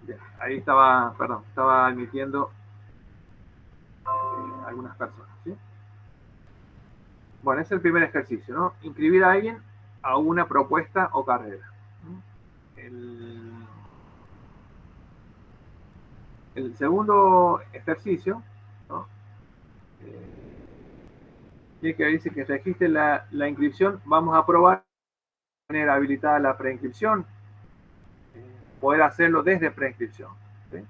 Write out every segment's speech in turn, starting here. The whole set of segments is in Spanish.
Bien, ahí estaba, perdón, estaba admitiendo algunas personas, ¿sí? Bueno, ese es el primer ejercicio, ¿no? Inscribir a alguien a una propuesta o carrera. El, el segundo ejercicio, ¿no? Tiene que dice que registre la inscripción. Vamos a probar tener habilitada la preinscripción, poder hacerlo desde preinscripción, ¿sí?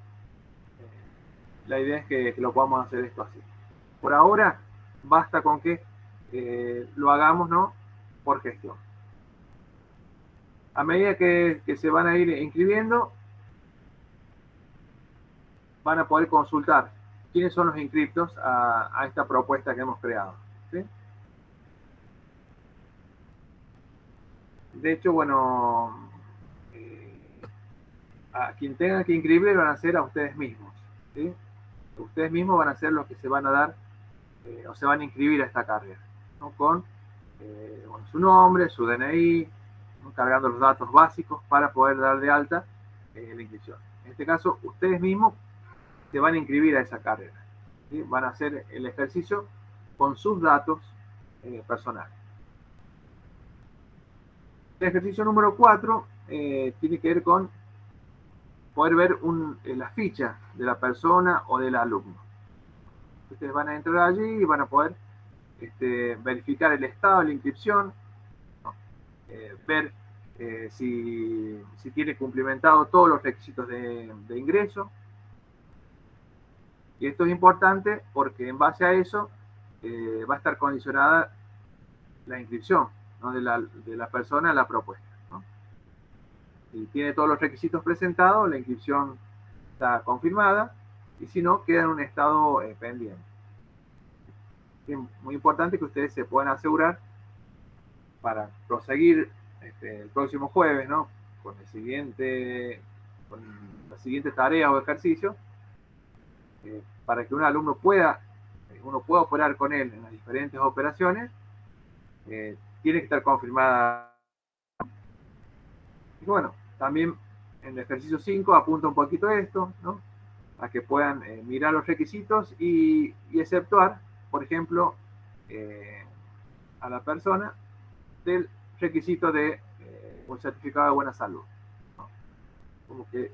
La idea es que lo podamos hacer esto así. Por ahora, basta con que lo hagamos, ¿no? Por gestión. A medida que se van a ir inscribiendo, van a poder consultar quiénes son los inscriptos a esta propuesta que hemos creado, ¿sí? De hecho, bueno, a quien tengan que inscribir van a ser a ustedes mismos, ¿sí? Ustedes mismos van a ser los que se van a dar o se van a inscribir a esta carrera, ¿no? Con bueno, su nombre, su DNI, ¿no? Cargando los datos básicos para poder dar de alta la inscripción. En este caso, ustedes mismos se van a inscribir a esa carrera, ¿sí? Van a hacer el ejercicio con sus datos personales. El ejercicio número 4 tiene que ver con poder ver la ficha de la persona o del alumno. Ustedes van a entrar allí y van a poder verificar el estado de la inscripción, ¿no? Ver si tiene cumplimentado todos los requisitos de ingreso. Y esto es importante porque en base a eso va a estar condicionada la inscripción, ¿no? de la persona a la propuesta, ¿no? Si tiene todos los requisitos presentados, la inscripción está confirmada, y si no, queda en un estado pendiente. Es muy importante que ustedes se puedan asegurar para proseguir el próximo jueves, ¿no? Con con la siguiente tarea o ejercicio, para que un alumno uno pueda operar con él en las diferentes operaciones, tiene que estar confirmada. Y bueno, también en el ejercicio 5 apunta un poquito esto, ¿no? A que puedan mirar los requisitos y exceptuar, por ejemplo, a la persona del requisito de un certificado de buena salud, ¿no? Como que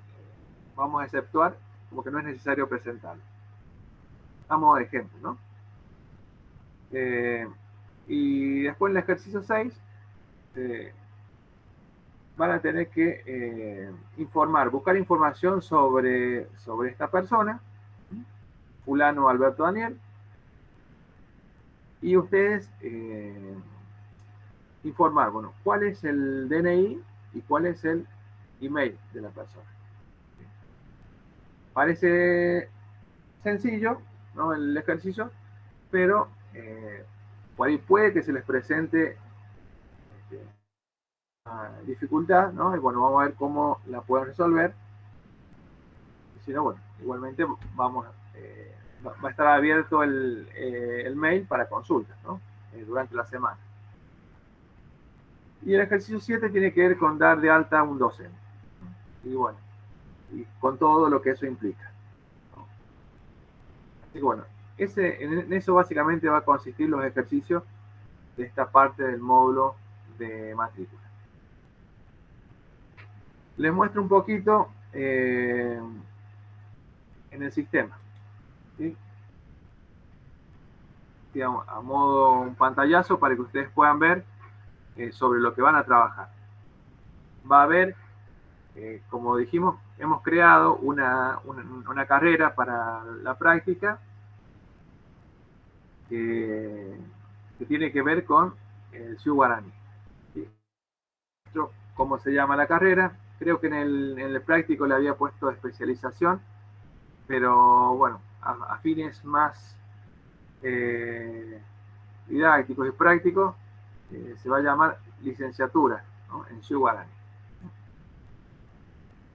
vamos a exceptuar, como que no es necesario presentarlo. Damos ejemplo, ¿no? Y después en el ejercicio 6 van a tener que buscar información sobre esta persona, fulano Alberto Daniel, y ustedes informar, bueno, cuál es el DNI y cuál es el email de la persona. Parece sencillo, ¿no? El ejercicio, pero por ahí puede que se les presente una dificultad, ¿no? Y bueno, vamos a ver cómo la pueden resolver. Y si no, bueno, igualmente va a estar abierto el mail para consultas, ¿no? Durante la semana. Y el ejercicio 7 tiene que ver con dar de alta a un docente. Y bueno, y con todo lo que eso implica, ¿no? Así que bueno, en eso básicamente va a consistir los ejercicios de esta parte del módulo de matrícula. Les muestro un poquito en el sistema, ¿sí? Digamos, a modo un pantallazo para que ustedes puedan ver sobre lo que van a trabajar. Va a haber, como dijimos, hemos creado una carrera para la práctica que tiene que ver con el Sioux Guaraní, ¿sí? ¿Cómo se llama la carrera? Creo que en el práctico le había puesto especialización, pero bueno, a fines más didácticos y prácticos, se va a llamar licenciatura, ¿no? En Sioux Guaraní.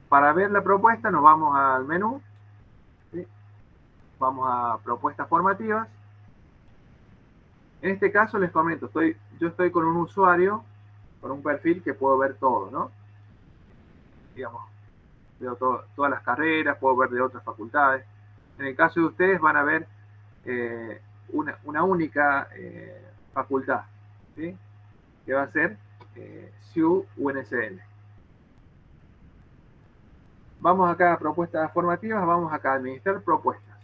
Para ver la propuesta nos vamos al menú, ¿sí? Vamos a propuestas formativas. En este caso les comento, yo estoy con un usuario, con un perfil que puedo ver todo, ¿no? Digamos, veo todas las carreras, puedo ver de otras facultades. En el caso de ustedes van a ver una única facultad, ¿sí? Que va a ser SIU UNSL. Vamos acá a propuestas formativas, vamos acá a administrar propuestas.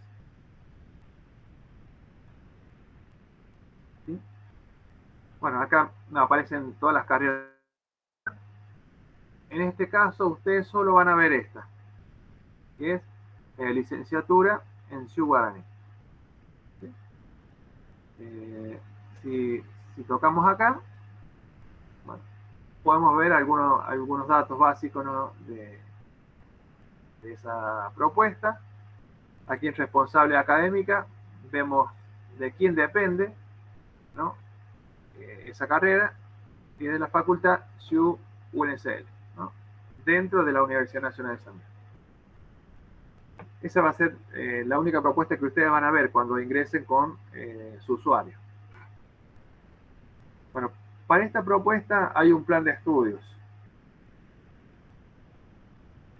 ¿Sí? Bueno, acá me aparecen todas las carreras. En este caso, ustedes solo van a ver esta, que es licenciatura en SIU Guaraní. ¿Sí? Si tocamos acá, bueno, podemos ver algunos datos básicos, ¿no? de esa propuesta. Aquí en responsable académica vemos de quién depende, ¿no? Esa carrera, y de la facultad SIU UNSL, ¿no? Dentro de la Universidad Nacional de San Miguel. Esa va a ser la única propuesta que ustedes van a ver cuando ingresen con su usuario. Bueno, para esta propuesta hay un plan de estudios.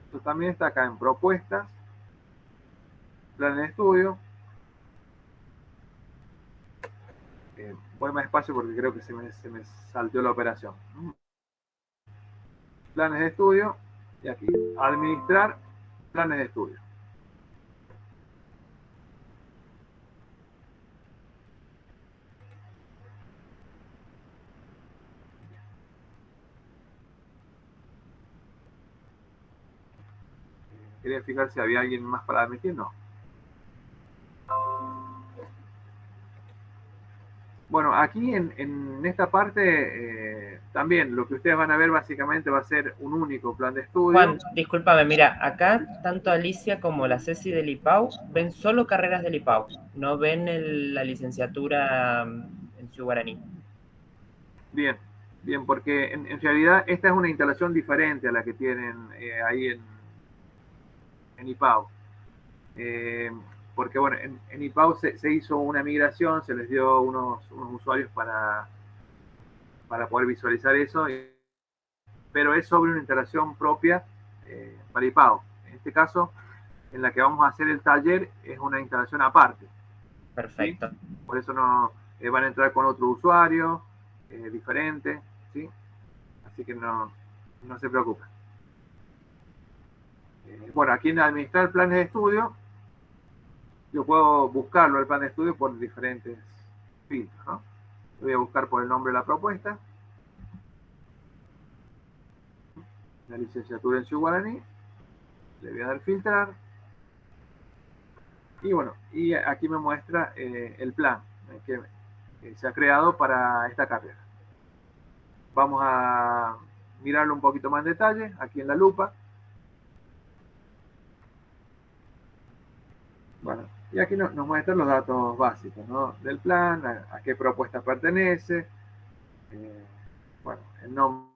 Esto también está acá en propuestas, plan de estudio. Voy más despacio porque creo que se me salteó la operación. Planes de estudio, y aquí, administrar planes de estudio. Quería fijar si había alguien más para admitir, no. Bueno, aquí en esta parte también lo que ustedes van a ver básicamente va a ser un único plan de estudio. Juan, discúlpame, mira, acá tanto Alicia como la Ceci del IPAU ven solo carreras del IPAU, no ven la licenciatura en Ciudad Guaraní. Bien, bien, porque en realidad esta es una instalación diferente a la que tienen ahí en IPAU. Porque bueno, en IPAU se hizo una migración, se les dio unos usuarios para poder visualizar eso, pero es sobre una instalación propia para IPAU. En este caso, en la que vamos a hacer el taller, es una instalación aparte. Perfecto. ¿Sí? Por eso no van a entrar con otro usuario diferente, ¿sí? Así que no se preocupen. Bueno, aquí en administrar planes de estudio, yo puedo buscarlo el plan de estudio por diferentes filtros, ¿no? Voy a buscar por el nombre de la propuesta, la licenciatura en Ciudad Guaraní, le voy a dar filtrar, y bueno, y aquí me muestra el plan que se ha creado para esta carrera. Vamos a mirarlo un poquito más en detalle, aquí en la lupa. Bueno, y aquí nos muestran los datos básicos, ¿no? Del plan, a qué propuesta pertenece, bueno, el nombre.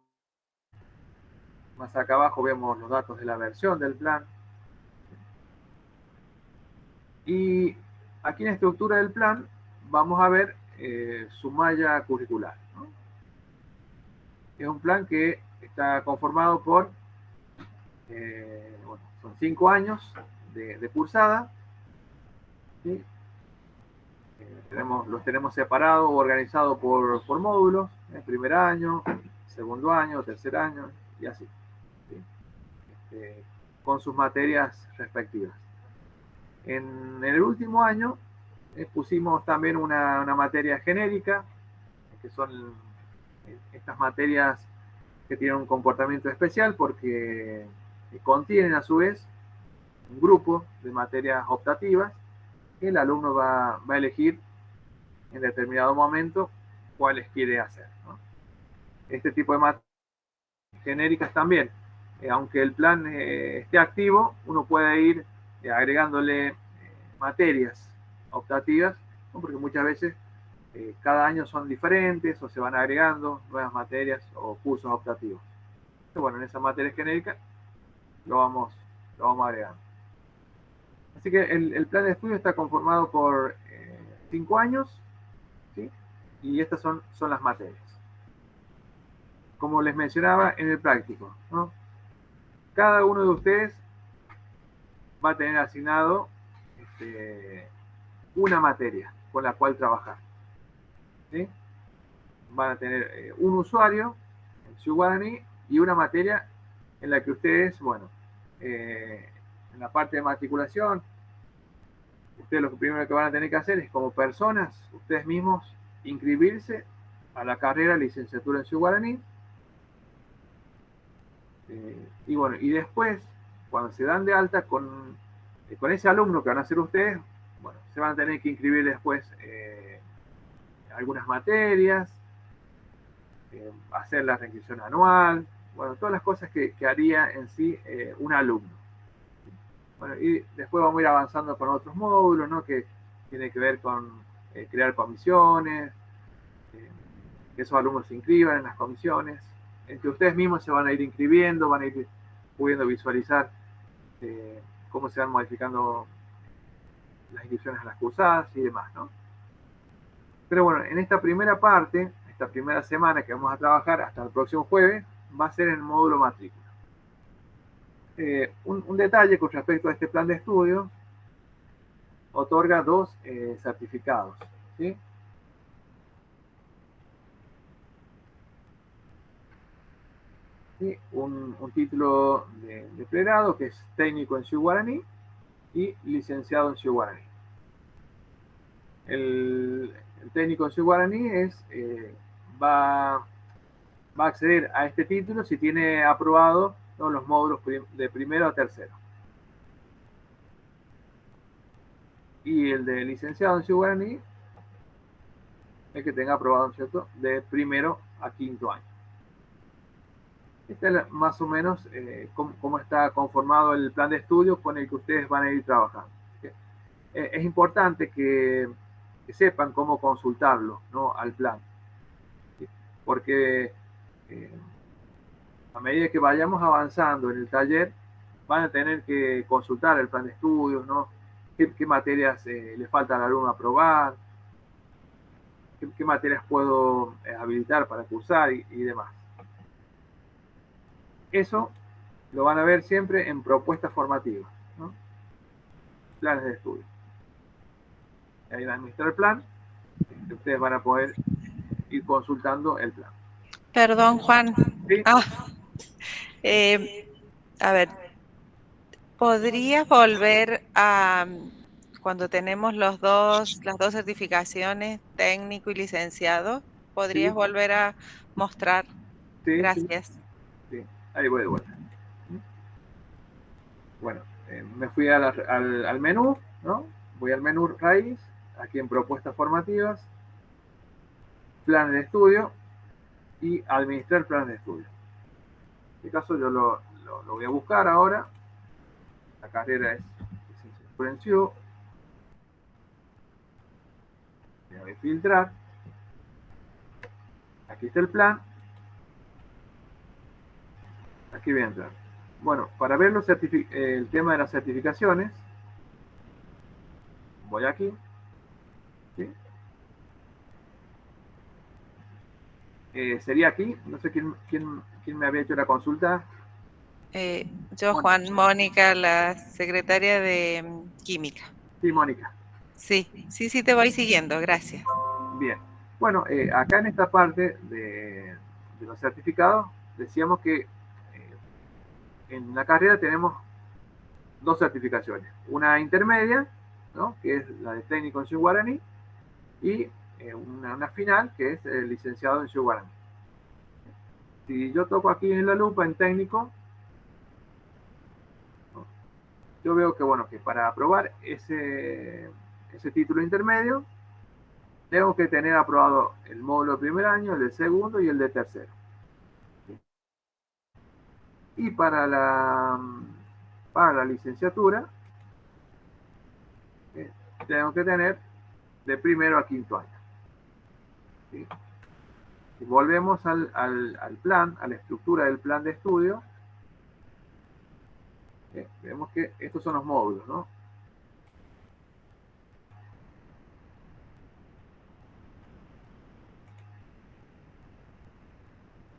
Más acá abajo vemos los datos de la versión del plan. Y aquí en la estructura del plan vamos a ver su malla curricular, ¿no? Es un plan que está conformado por, bueno, son 5 años de cursada, ¿sí? Los tenemos separados o organizados por módulos, primer año, segundo año, tercer año, y así, ¿sí? Con sus materias respectivas. En el último año pusimos también una materia genérica, que son estas materias que tienen un comportamiento especial porque contienen a su vez un grupo de materias optativas que el alumno va a elegir en determinado momento cuáles quiere hacer, ¿no? Este tipo de materias genéricas también, aunque el plan esté activo, uno puede ir agregándole materias optativas, ¿no? Porque muchas veces cada año son diferentes o se van agregando nuevas materias o cursos optativos. Entonces, bueno, en esa materia genérica lo vamos agregando. Así que el plan de estudio está conformado por 5 años, ¿sí? Y estas son las materias. Como les mencionaba en el práctico, ¿no? Cada uno de ustedes va a tener asignado una materia con la cual trabajar. ¿Sí? Van a tener un usuario en Ciu Guaraní y una materia en la que ustedes, bueno, en la parte de matriculación, ustedes lo primero que van a tener que hacer es, como personas, ustedes mismos, inscribirse a la carrera licenciatura en Ciu Guaraní. Y bueno, y después, cuando se dan de alta con ese alumno que van a ser ustedes, bueno, se van a tener que inscribir después algunas materias, hacer la reinscripción anual, bueno, todas las cosas que haría en sí un alumno. Bueno, y después vamos a ir avanzando con otros módulos, ¿no? Que tiene que ver con crear comisiones, que esos alumnos se inscriban en las comisiones, entre ustedes mismos se van a ir inscribiendo, van a ir pudiendo visualizar cómo se van modificando las inscripciones a las cursadas y demás, ¿no? Pero bueno, en esta primera parte, esta primera semana que vamos a trabajar hasta el próximo jueves, va a ser en el módulo matrícula. Un detalle con respecto a este plan de estudio: otorga 2 certificados, ¿sí? ¿Sí? Un título de pregrado que es técnico en Ciu Guaraní y licenciado en Ciu Guaraní. El técnico en Ciu Guaraní va a acceder a este título si tiene aprobado todos los módulos de primero a tercero. Y el de licenciado en Ciu Guaraní, el que tenga aprobado, ¿cierto?, de primero a quinto año. Este es más o menos cómo está conformado el plan de estudio con el que ustedes van a ir trabajando. Es importante que sepan cómo consultarlo, ¿no?, al plan. Porque a medida que vayamos avanzando en el taller, van a tener que consultar el plan de estudios, ¿no? ¿Qué materias le falta al alumno aprobar? ¿Qué materias puedo habilitar para cursar y demás? Eso lo van a ver siempre en propuestas formativas, ¿no? Planes de estudio. Ahí van a administrar el plan, y ustedes van a poder ir consultando el plan. Perdón, Juan. ¿Sí? A ver, ¿podrías volver a cuando tenemos las dos certificaciones, técnico y licenciado? ¿Podrías Sí, volver a mostrar? sí, Gracias. sí. Ahí voy de vuelta. Bueno, me fui al menú, ¿no? Voy al menú raíz, aquí en propuestas formativas, planes de estudio y administrar planes de estudio. En este caso yo lo voy a buscar ahora. La carrera es licenciatura en Ciu. Voy a filtrar. Aquí está el plan. Aquí voy a entrar. Bueno, para ver el tema de las certificaciones, voy aquí. ¿Sí? Sería aquí. No sé quién me había hecho la consulta. Yo, Juan, Mónica, la secretaria de Química. Sí, Mónica. Sí, te voy siguiendo, gracias. Bien. Bueno, acá en esta parte de los certificados, decíamos que en la carrera tenemos 2 certificaciones. Una intermedia, ¿no?, que es la de técnico en Ciu Guaraní, y una final, que es el licenciado en Ciu Guaraní. Si yo toco aquí en la lupa en técnico, ¿no?, yo veo que, bueno, que para aprobar ese título intermedio, tengo que tener aprobado el módulo de primer año, el de segundo y el de tercero. Y para la licenciatura, tengo que tener de primero a quinto año. ¿Sí? Si volvemos al plan, a la estructura del plan de estudio, vemos que estos son los módulos, ¿no?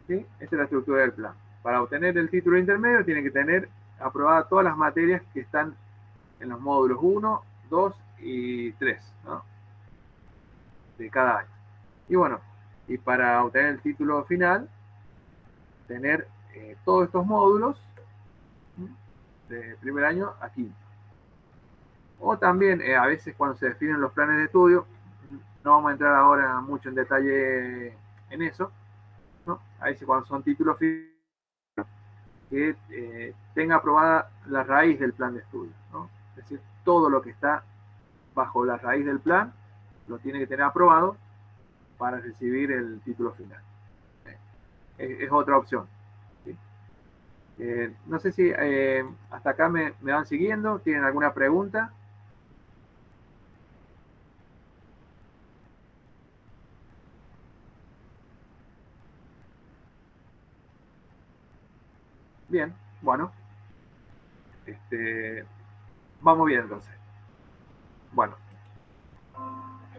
¿Sí? Esta es la estructura del plan. Para obtener el título intermedio, tiene que tener aprobadas todas las materias que están en los módulos 1, 2 y 3, ¿no? De cada año. Y bueno, y para obtener el título final, tener todos estos módulos de primer año a quinto. O también, a veces cuando se definen los planes de estudio, no vamos a entrar ahora mucho en detalle en eso, ¿no? A veces cuando son títulos finales, que tenga aprobada la raíz del plan de estudio, ¿no? Es decir, todo lo que está bajo la raíz del plan lo tiene que tener aprobado para recibir el título final. Es otra opción, ¿sí? No sé si hasta acá me van siguiendo. ¿Tienen alguna pregunta? Bien, bueno. Vamos bien entonces. Bueno,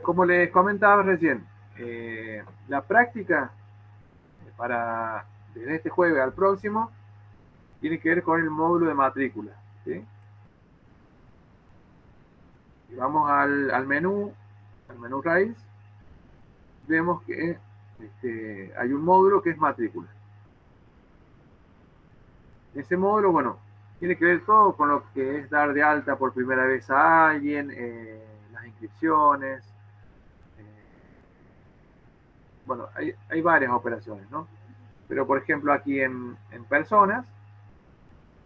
como les comentaba recién, la práctica para desde este jueves al próximo tiene que ver con el módulo de matrícula, ¿sí? Y vamos al menú raíz, vemos que hay un módulo que es matrícula. Ese módulo, bueno, tiene que ver todo con lo que es dar de alta por primera vez a alguien, las inscripciones. Bueno, hay varias operaciones, ¿no? Pero, por ejemplo, aquí en personas,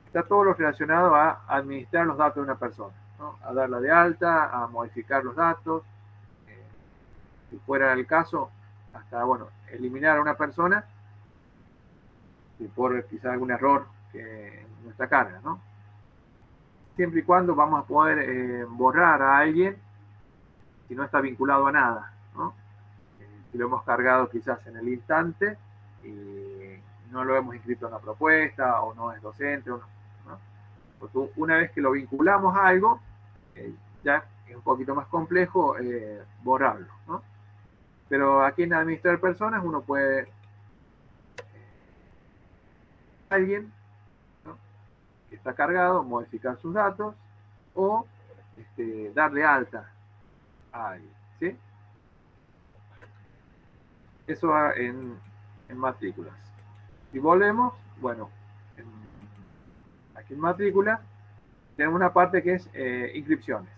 está todo lo relacionado a administrar los datos de una persona, ¿no? A darla de alta, a modificar los datos. Si fuera el caso, hasta, bueno, eliminar a una persona por quizá algún error que en nuestra carga, ¿no? Siempre y cuando vamos a poder borrar a alguien si no está vinculado a nada, ¿no? Si lo hemos cargado quizás en el instante y no lo hemos inscrito en la propuesta o no es docente, ¿no? Porque una vez que lo vinculamos a algo, ya es un poquito más complejo borrarlo, ¿no? Pero aquí en administrar personas uno puede alguien, ¿no?, que está cargado, modificar sus datos o darle alta a alguien, ¿sí? Eso va en matrículas. Si volvemos, bueno, aquí en matrícula tenemos una parte que es inscripciones.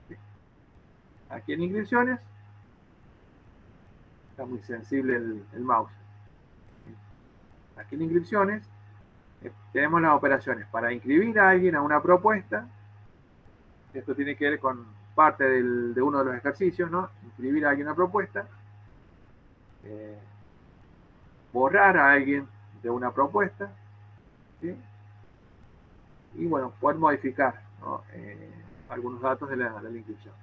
¿Sí? Aquí en inscripciones está muy sensible el mouse. Aquí en inscripciones tenemos las operaciones para inscribir a alguien a una propuesta. Esto tiene que ver con parte de uno de los ejercicios, ¿no? Inscribir a alguien a una propuesta. Borrar a alguien de una propuesta, ¿sí? Y bueno, poder modificar, ¿no?, algunos datos de la inscripción.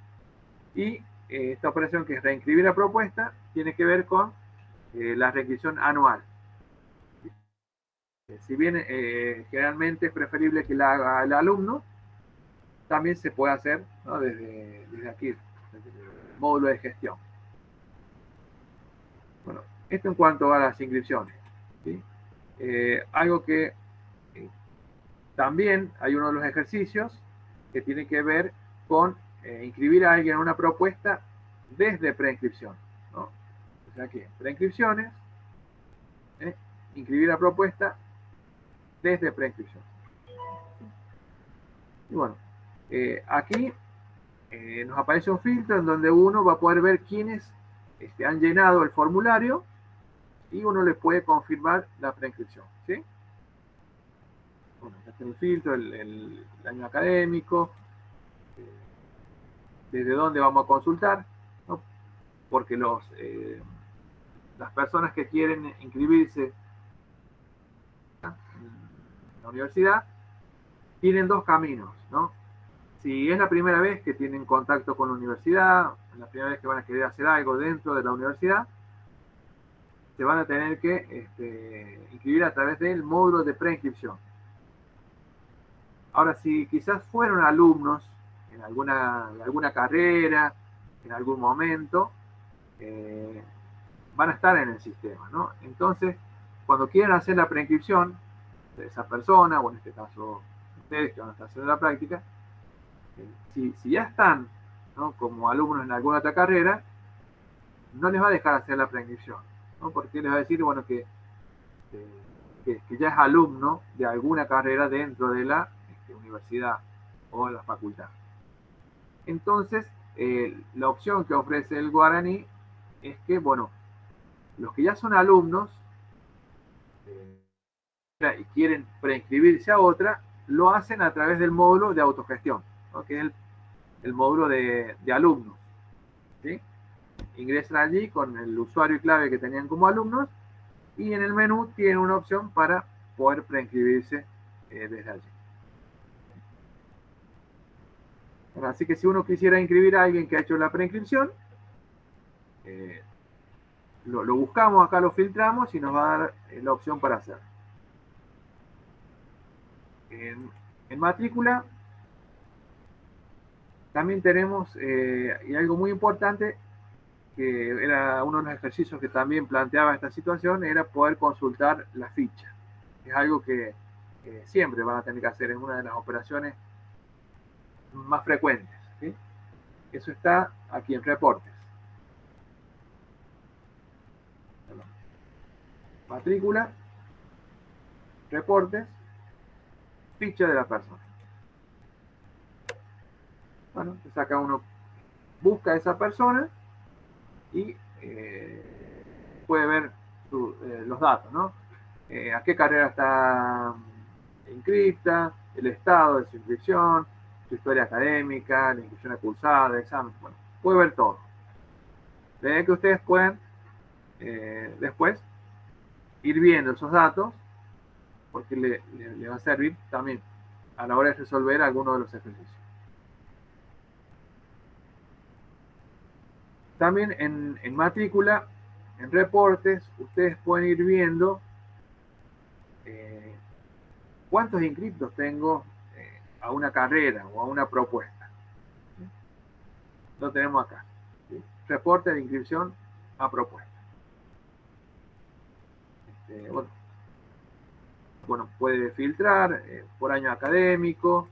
Y esta operación, que es reinscribir la propuesta, tiene que ver con la reinscripción anual. Si bien generalmente es preferible que la haga el alumno, también se puede hacer, ¿no?, desde aquí, desde el módulo de gestión. Bueno, esto en cuanto a las inscripciones, ¿sí? Algo que también hay uno de los ejercicios que tiene que ver con inscribir a alguien en una propuesta desde preinscripción, ¿no? O sea que preinscripciones, inscribir la propuesta desde preinscripción. Y bueno, aquí nos aparece un filtro en donde uno va a poder ver quiénes han llenado el formulario y uno le puede confirmar la preinscripción, ¿sí? Bueno, acá está el filtro, el año académico, desde dónde vamos a consultar, ¿no? Porque las personas que quieren inscribirse en la universidad tienen dos caminos, ¿no? Si es la primera vez que tienen contacto con la universidad, la primera vez que van a querer hacer algo dentro de la universidad, se van a tener que inscribir a través del módulo de preinscripción. Ahora, si quizás fueron alumnos en alguna carrera, en algún momento, van a estar en el sistema, ¿no? Entonces, cuando quieran hacer la preinscripción de esa persona, o en este caso ustedes que van a estar haciendo la práctica, Si ya están, ¿no?, como alumnos en alguna otra carrera, no les va a dejar hacer la preinscripción, ¿no? Porque les va a decir, bueno, que ya es alumno de alguna carrera dentro de la universidad o la facultad. Entonces, la opción que ofrece el Guaraní es que, bueno, los que ya son alumnos y quieren preinscribirse a otra, lo hacen a través del módulo de autogestión, ¿no?, que es el módulo de alumnos, ¿sí? Ingresan allí con el usuario y clave que tenían como alumnos y en el menú tienen una opción para poder preinscribirse desde allí. Bueno, así que si uno quisiera inscribir a alguien que ha hecho la preinscripción, lo buscamos acá, lo filtramos y nos va a dar la opción para hacerlo. En matrícula también tenemos, y algo muy importante, que era uno de los ejercicios que también planteaba esta situación, era poder consultar la ficha. Es algo que siempre van a tener que hacer, es una de las operaciones más frecuentes, ¿sí? Eso está aquí en reportes. Matrícula, reportes, ficha de la persona. Bueno, entonces acá uno busca a esa persona y puede ver los datos, ¿no? A qué carrera está inscripta, el estado de su inscripción, su historia académica, la inscripción cursada, examen, bueno, puede ver todo. De ahí que ustedes pueden después ir viendo esos datos, porque le va a servir también a la hora de resolver alguno de los ejercicios. También en matrícula, en reportes, ustedes pueden ir viendo cuántos inscriptos tengo a una carrera o a una propuesta. Lo tenemos acá, ¿sí? Reporte de inscripción a propuesta. Bueno, puede filtrar por año académico,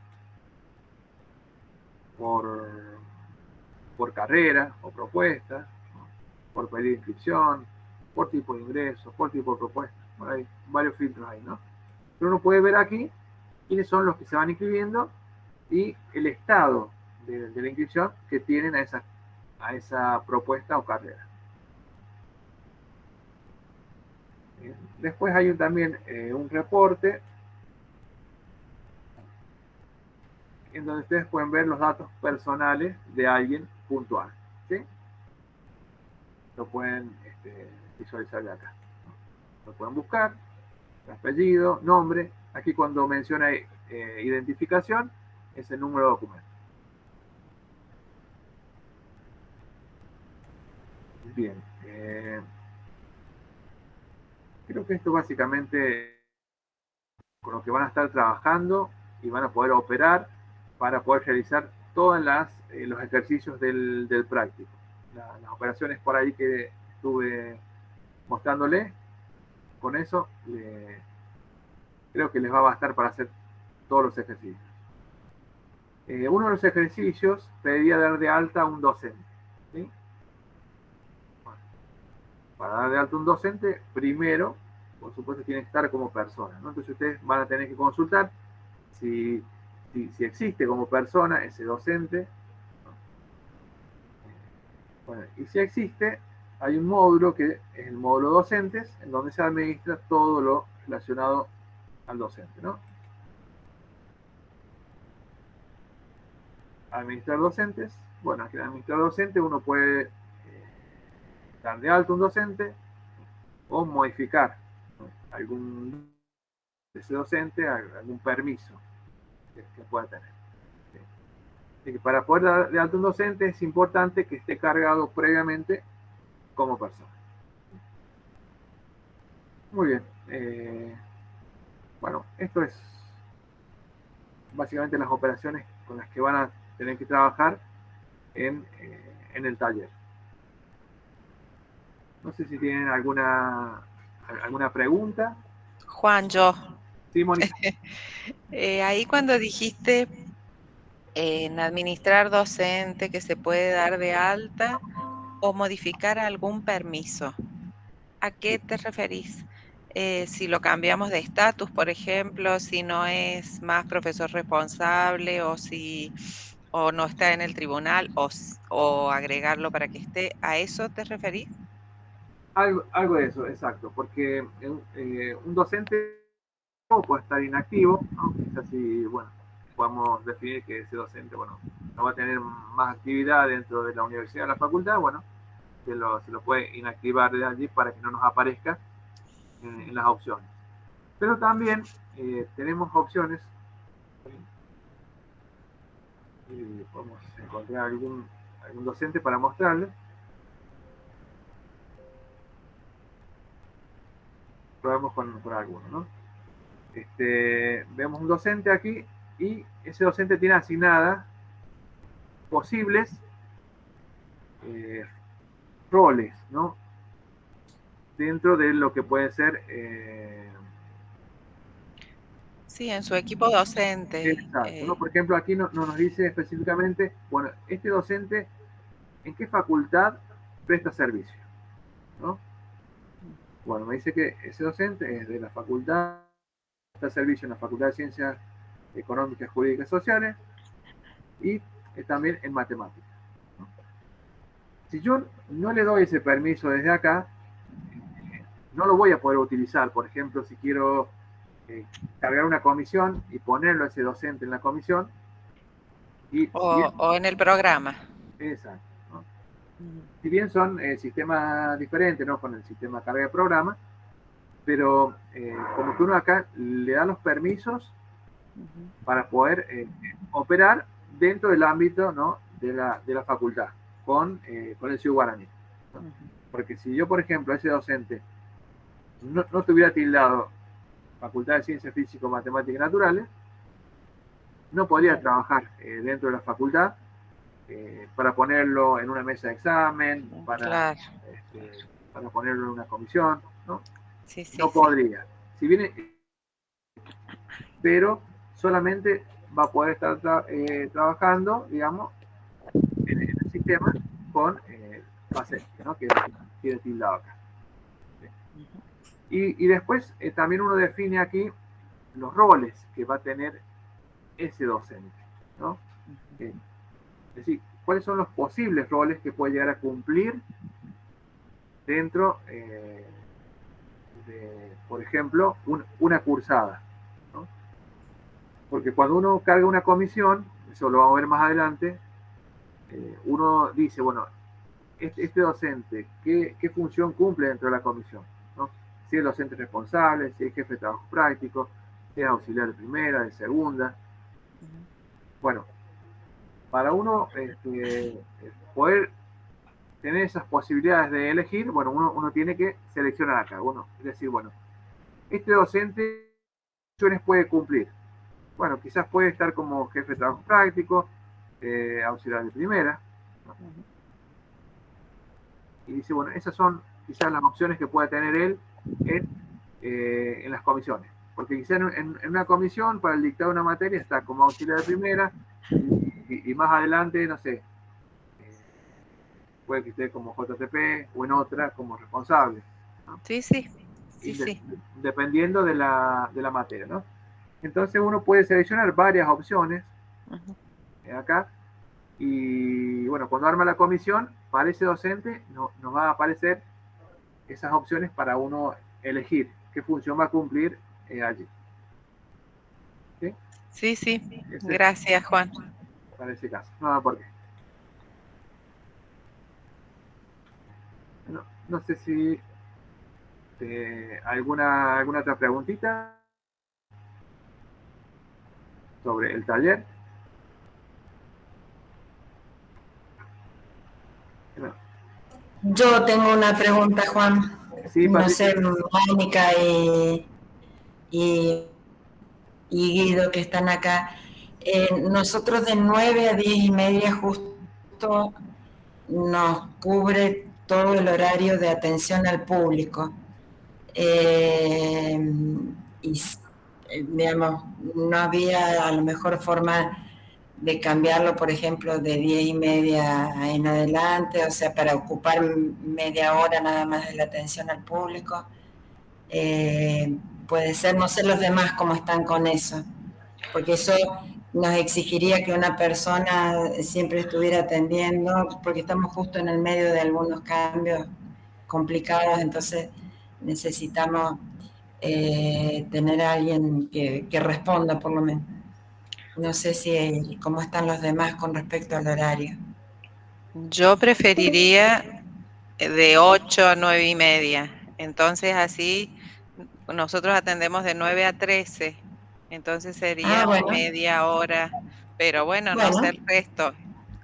por carrera o propuesta, ¿no?, por pedir inscripción, por tipo de ingreso, por tipo de propuesta. Bueno, hay varios filtros ahí, ¿no? Pero uno puede ver aquí quiénes son los que se van inscribiendo y el estado de la inscripción que tienen a esa propuesta o carrera. Después hay también un reporte en donde ustedes pueden ver los datos personales de alguien puntual, ¿sí? Lo pueden visualizar de acá, ¿no? Lo pueden buscar, apellido, nombre. Aquí cuando menciona identificación es el número de documento. Bien. Creo que esto básicamente con lo que van a estar trabajando y van a poder operar para poder realizar todos los ejercicios del práctico. Las operaciones por ahí que estuve mostrándole, con eso creo que les va a bastar para hacer todos los ejercicios. Uno de los ejercicios pedía dar de alta a un docente, ¿sí? Bueno, para dar de alta a un docente, primero, por supuesto, tiene que estar como persona, ¿no? Entonces ustedes van a tener que consultar si existe como persona ese docente, ¿no? Bueno, y si existe, hay un módulo que es el módulo docentes, en donde se administra todo lo relacionado al docente, ¿no? Administrar docentes. Bueno, aquí en administrar docente uno puede dar de alta un docente o modificar, ¿no?, algún de ese docente, algún permiso que pueda tener. Así que para poder dar de alta un docente es importante que esté cargado previamente como persona. Muy bien. Bueno, esto es básicamente las operaciones con las que van a tener que trabajar en el taller. No sé si tienen alguna pregunta. Juan, yo. Sí, Mónica. Ahí cuando dijiste en administrar docente que se puede dar de alta o modificar algún permiso. ¿A qué te referís? Si lo cambiamos de estatus, por ejemplo, si no es más profesor responsable o no está en el tribunal o agregarlo para que esté, ¿a eso te referís? Algo de eso, exacto, porque un docente puede estar inactivo, ¿no? Quizás si, bueno, podemos definir que ese docente, bueno, no va a tener más actividad dentro de la universidad o la facultad, bueno, se lo puede inactivar de allí para que no nos aparezca en las opciones. Pero también tenemos opciones, podemos encontrar algún docente para mostrarles. Probemos con alguno, ¿no? Vemos un docente aquí y ese docente tiene asignadas posibles roles, ¿no? Dentro de lo que puede ser... sí, en su equipo docente. Exacto, ¿no? Por ejemplo, aquí no nos dice específicamente, bueno, este docente, ¿en qué facultad presta servicio? ¿No? Bueno, me dice que ese docente es de la facultad, presta servicio en la Facultad de Ciencias Económicas, Jurídicas y Sociales y también en matemáticas, ¿no? Si yo no le doy ese permiso desde acá, no lo voy a poder utilizar. Por ejemplo, si quiero cargar una comisión y ponerlo a ese docente en la comisión. O en el programa. Exacto, ¿no? Si bien son sistemas diferentes, ¿no? Con el sistema carga de programa, pero como que uno acá le da los permisos para poder operar dentro del ámbito, ¿no? de la facultad con el CIU Guaraní, ¿no? Porque si yo, por ejemplo, ese docente no tuviera tildado Facultad de Ciencias Físico, Matemáticas y Naturales, no podría trabajar dentro de la facultad para ponerlo en una mesa de examen, para ponerlo en una comisión, ¿no? Sí, no podría. Si viene, pero solamente va a poder estar trabajando, digamos, en el sistema con base, ¿no? Que tiene tildado acá. Y después también uno define aquí los roles que va a tener ese docente, ¿no? Es decir, cuáles son los posibles roles que puede llegar a cumplir dentro de, por ejemplo, una cursada, ¿no? Porque cuando uno carga una comisión, eso lo vamos a ver más adelante, uno dice, bueno, este docente, ¿qué función cumple dentro de la comisión? ¿No? Si es docente responsable, si es jefe de trabajo práctico, si es auxiliar de primera, de segunda. Bueno, para uno poder tener esas posibilidades de elegir, bueno, uno tiene que seleccionar acá. Es decir, bueno, este docente, ¿qué funciones puede cumplir? Bueno, quizás puede estar como jefe de trabajo práctico, auxiliar de primera, ¿no? Y dice, bueno, esas son quizás las opciones que puede tener él en las comisiones. Porque quizás en una comisión para el dictado de una materia está como auxiliar de primera y más adelante, no sé, puede que esté como JTP o en otra como responsable, ¿no? Sí. Dependiendo de la materia, ¿no? Entonces uno puede seleccionar varias opciones acá y bueno, cuando arma la comisión, para ese docente nos va a aparecer esas opciones para uno elegir qué función va a cumplir allí. ¿Sí? Sí. Gracias, Juan. Para ese caso. No, ¿por qué? No sé si alguna otra preguntita sobre el taller. Yo tengo una pregunta, Juan. Sí, no sé, Mónica y Guido que están acá. Nosotros de 9 a 10:30 justo nos cubre todo el horario de atención al público. Y digamos, no había a lo mejor forma de cambiarlo, por ejemplo, de 10:30 en adelante, o sea, para ocupar media hora nada más de la atención al público. Puede ser, no sé los demás cómo están con eso, porque eso nos exigiría que una persona siempre estuviera atendiendo, porque estamos justo en el medio de algunos cambios complicados, entonces necesitamos tener a alguien que responda por lo menos. No sé cómo están los demás con respecto al horario. Yo preferiría de 8 a 9:30. Entonces así nosotros atendemos de 9 a 13. Entonces sería Bueno. media hora. Pero bueno, no sé el resto.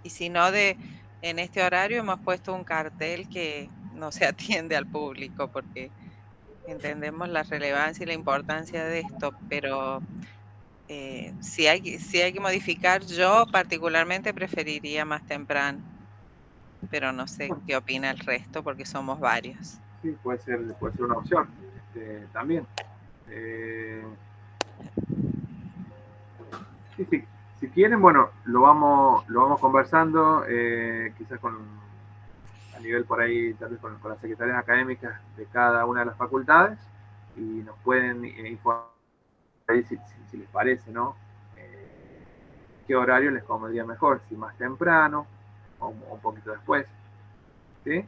Y si no, en este horario hemos puesto un cartel que no se atiende al público porque entendemos la relevancia y la importancia de esto, pero si hay que modificar, yo particularmente preferiría más temprano, pero no sé qué opina el resto porque somos varios. Sí, puede ser una opción también. Sí, sí. Si quieren, bueno, lo vamos conversando, quizás a nivel por ahí, tal vez con las secretarias académicas de cada una de las facultades, y nos pueden informar si les parece, ¿no? ¿Qué horario les convendría mejor? Si más temprano o un poquito después. ¿Sí?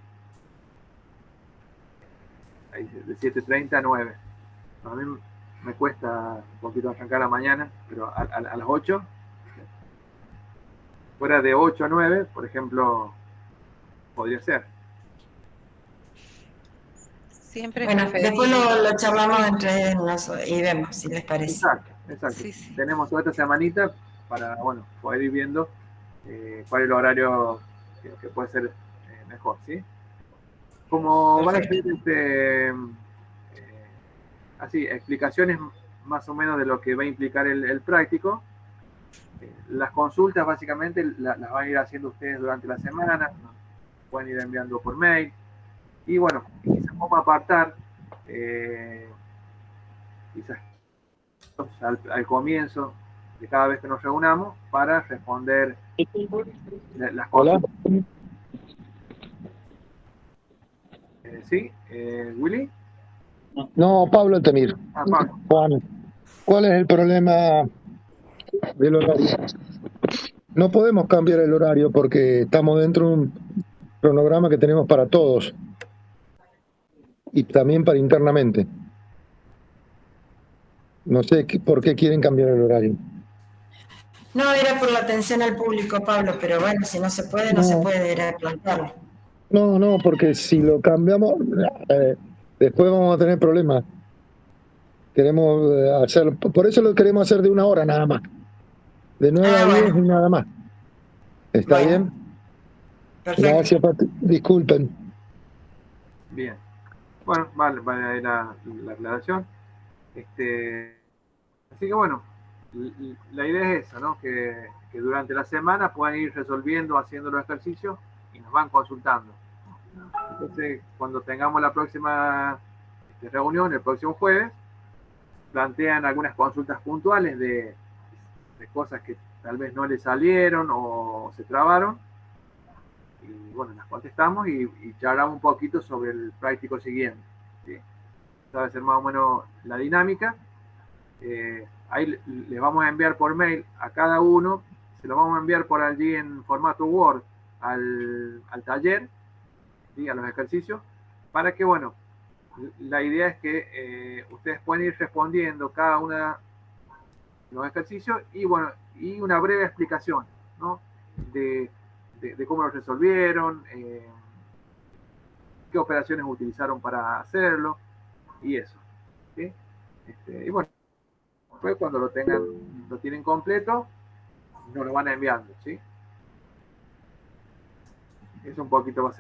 Ahí de 7:30 a 9. A mí me cuesta un poquito arrancar la mañana, pero a las 8, fuera de 8 a 9, por ejemplo, podría ser. Siempre bueno, después lo charlamos entre nosotros y vemos si les parece. Exacto. Sí, sí. Tenemos toda esta semanita para, bueno, poder ir viendo cuál es el horario que puede ser mejor, ¿sí? Como van a ser así, explicaciones más o menos de lo que va a implicar el práctico, las consultas básicamente las van a ir haciendo ustedes durante la semana, pueden ir enviando por mail, y bueno, quizás vamos a apartar quizás al comienzo de cada vez que nos reunamos para responder las consultas. Hola. ¿Sí? ¿Willy? No, Pablo Temir. Pablo. Juan, ¿cuál es el problema del horario? No podemos cambiar el horario porque estamos dentro de un cronograma que tenemos para todos y también para internamente. No sé por qué quieren cambiar el horario. No, era por la atención al público, Pablo, pero bueno, si no se puede, no se puede, era plantarlo. No, porque si lo cambiamos, después vamos a tener problemas. Queremos hacerlo, por eso lo queremos hacer de 1 hora nada más. De 9 a 10 y nada más. ¿Está bien? Perfecto. Gracias, disculpen. Bien. Bueno, vale ahí la aclaración. Así que bueno, la idea es esa, ¿no? Que durante la semana puedan ir resolviendo, haciendo los ejercicios y nos van consultando. Entonces, cuando tengamos la próxima reunión, el próximo jueves, plantean algunas consultas puntuales de cosas que tal vez no les salieron o se trabaron. Y bueno, las contestamos y charlamos un poquito sobre el práctico siguiente. ¿Sí? Esta va a ser más o menos la dinámica. Ahí les vamos a enviar por mail a cada uno, se lo vamos a enviar por allí en formato Word al taller, ¿sí? A los ejercicios, para que, bueno, la idea es que ustedes pueden ir respondiendo cada uno de los ejercicios y, bueno, y una breve explicación, ¿no? de cómo lo resolvieron, qué operaciones utilizaron para hacerlo y eso. ¿Sí? Y bueno, después cuando lo tienen completo, nos lo van enviando, ¿sí? Eso un poquito va a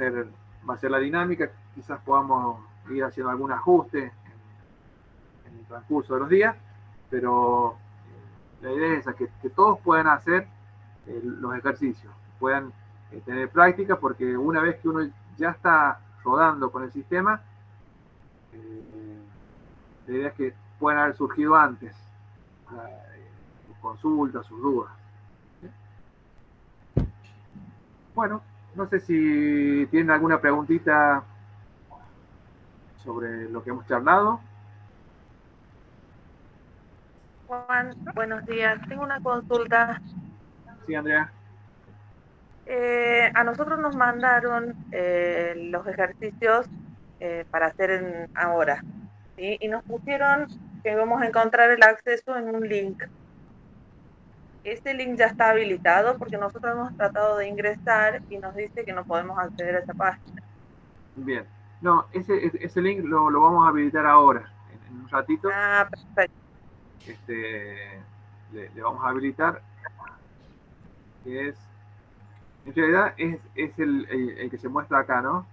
ser la dinámica. Quizás podamos ir haciendo algún ajuste en el transcurso de los días, pero la idea es esa, que todos puedan hacer los ejercicios, puedan tener práctica, porque una vez que uno ya está rodando con el sistema, la idea es que puedan haber surgido antes sus consultas, sus dudas. ¿Sí? Bueno, no sé si tienen alguna preguntita sobre lo que hemos charlado. Juan, buenos días. Tengo una consulta. Sí, Andrea. A nosotros nos mandaron los ejercicios para hacer ahora, ¿sí? Y nos pusieron que vamos a encontrar el acceso en un link. Ese link ya está habilitado porque nosotros hemos tratado de ingresar y nos dice que no podemos acceder a esa página. Bien. No, ese link lo vamos a habilitar ahora, en un ratito. Ah, perfecto. Le vamos a habilitar, que es, en realidad es el que se muestra acá, ¿no?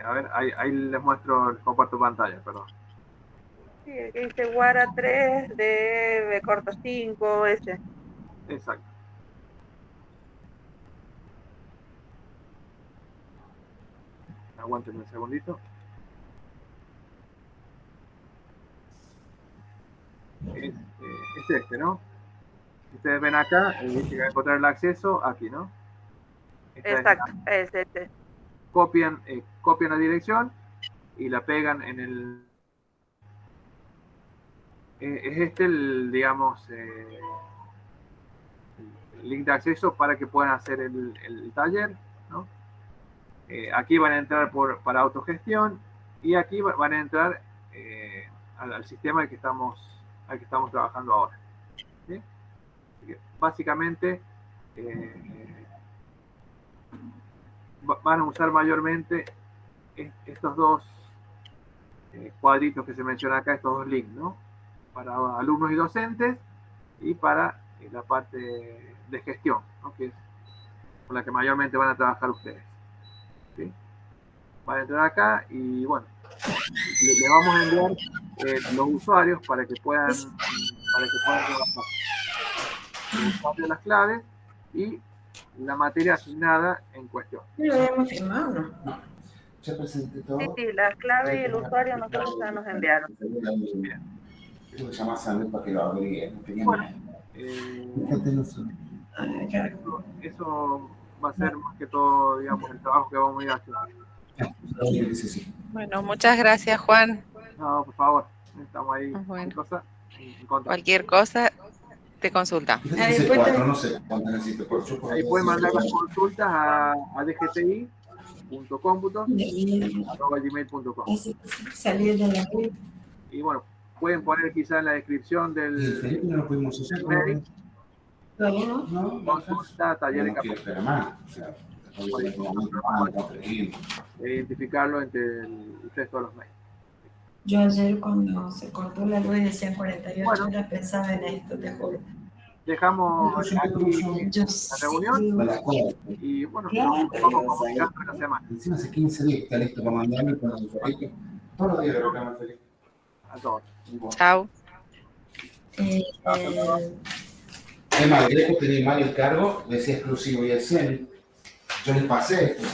A ver, ahí les muestro, les comparto pantalla, perdón. Sí, el que dice Guara 3 de B corto 5, ese. Exacto. Aguántenme un segundito. Es este, ¿no? Ustedes ven acá, dice que va a encontrar el acceso aquí, ¿no? Exacto, es este. Copian la dirección y la pegan en el... es este digamos, el link de acceso para que puedan hacer el taller, ¿no? Aquí van a entrar para autogestión y aquí van a entrar al sistema al que estamos trabajando ahora, ¿sí? Así que básicamente van a usar mayormente estos dos cuadritos que se mencionan acá, estos dos links, ¿no? Para alumnos y docentes y para la parte de gestión, ¿no? Que es con la que mayormente van a trabajar ustedes, ¿sí? Van a entrar acá y bueno, le vamos a enviar los usuarios para que puedan trabajar. Cambio las claves y la materia asignada en cuestión. Lo habíamos firmado, ¿no? Ya presenté todo. Sí, las claves y el usuario nosotros ya nos enviaron. Bien. Tengo que llamar a Sandra para que lo agregue. No tenía Bueno, nada. eso va a ser más que todo, digamos, el trabajo que vamos a ir haciendo. Bueno, muchas gracias, Juan. No, por favor, estamos ahí. Bueno. Cualquier Cualquier cosa, te consulta. Dice 4, no sé cuánto necesito. Ahí pueden mandar las consultas a dgti.computos@gmail.com. Salir de la web. Y bueno, pueden poner quizá en la descripción El Felipe no lo pudimos usar. mail, ¿Todavía no? No, consulta, taller de no quiero esperar más. O sea, identificarlo entre el resto de los mails. Yo ayer cuando se cortó la luz y decían 48 Bueno. horas pensaba en esto, te juro. Dejamos aquí Yo la reunión a las 4. y bueno, Claro, nos vamos comunicando en la semana. Encima hace 15 días está listo para mandarme con el correo. Todos los días lo reclama Felipe. A todos. Chao. Es más, el tenía mal el cargo, decía exclusivo y el 100. Yo les pasé esto,